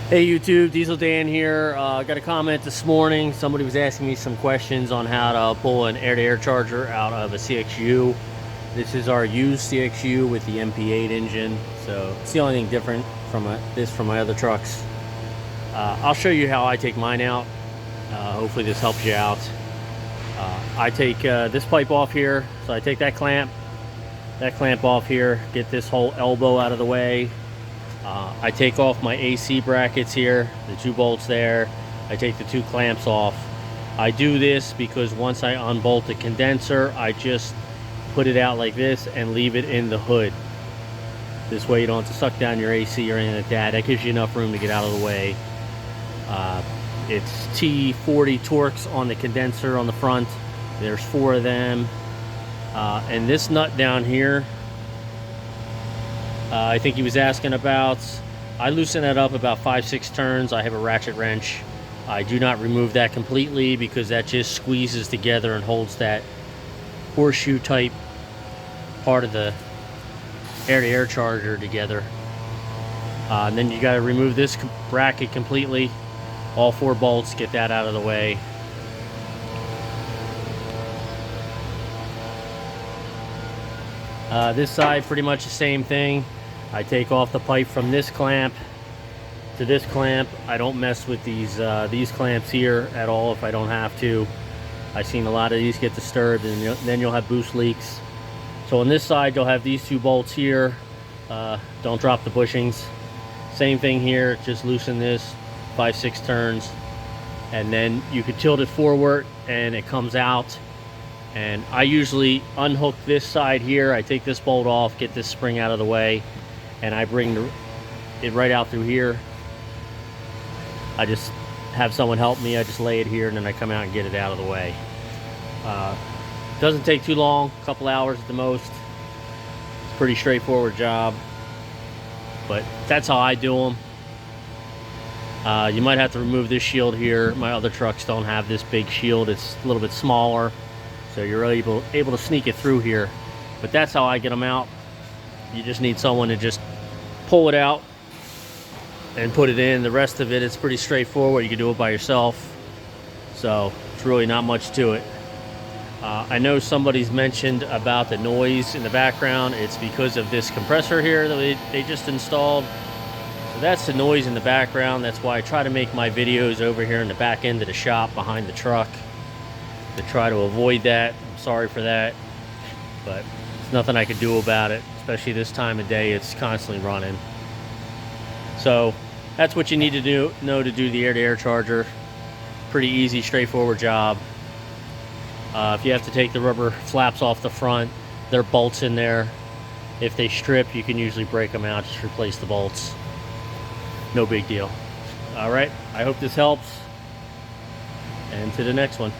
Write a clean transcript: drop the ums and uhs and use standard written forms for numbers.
Hey YouTube, Diesel Dan here. Got a comment this morning. Somebody was asking me some questions on how to pull an air-to-air charger out of a CXU. This is our used CXU with the MP8 engine, so it's the only thing different from my other trucks. I'll show you how I take mine out. Hopefully this helps you out. I take this pipe off here, so I take that clamp off here, get this whole elbow out of the way. I take off my AC brackets here, the 2 bolts there. I take the 2 clamps off. I do this because once I unbolt the condenser, I just put it out like this and leave it in the hood. This way you don't have to suck down your AC or anything like that. That gives you enough room to get out of the way. It's T40 Torx on the condenser on the front. There's 4 of them. And this nut down here, I think he was asking about. I loosen that up about 5-6 turns. I have a ratchet wrench. I do not remove that completely because that just squeezes together and holds that horseshoe type part of the air-to-air charger together. And then you got to remove this bracket completely. All 4 bolts, get that out of the way. This side, pretty much the same thing. I take off the pipe from this clamp to this clamp. I don't mess with these clamps here at all if I don't have to. I've seen a lot of these get disturbed, and then you'll have boost leaks. So on this side, you'll have these 2 bolts here. Don't drop the bushings. Same thing here, just loosen this 5-6 turns, and then you can tilt it forward and it comes out. And I usually unhook this side here. I take this bolt off, get this spring out of the way, and I bring it right out through here. I just have someone help me. I just lay it here and then I come out and get it out of the way. Doesn't take too long, a couple hours at the most. It's a pretty straightforward job, but that's how I do them. You might have to remove this shield here. My other trucks don't have this big shield. It's a little bit smaller, so you're able to sneak it through here. But that's how I get them out. You just need someone to just pull it out and put it in. The rest of it is pretty straightforward. You can do it by yourself, so it's really not much to it. I know somebody's mentioned about the noise in the background. It's because of this compressor here that they just installed. So that's the noise in the background. That's why I try to make my videos over here in the back end of the shop behind the truck, to try to avoid that. I'm sorry for that, but there's nothing I can do about it, especially this time of day. It's constantly running. So that's what you need to know to do the air-to-air charger. Pretty easy, straightforward job. If you have to take the rubber flaps off the front, there are bolts in there. If they strip, you can usually break them out, just replace the bolts. No big deal. All right, I hope this helps, and to the next one.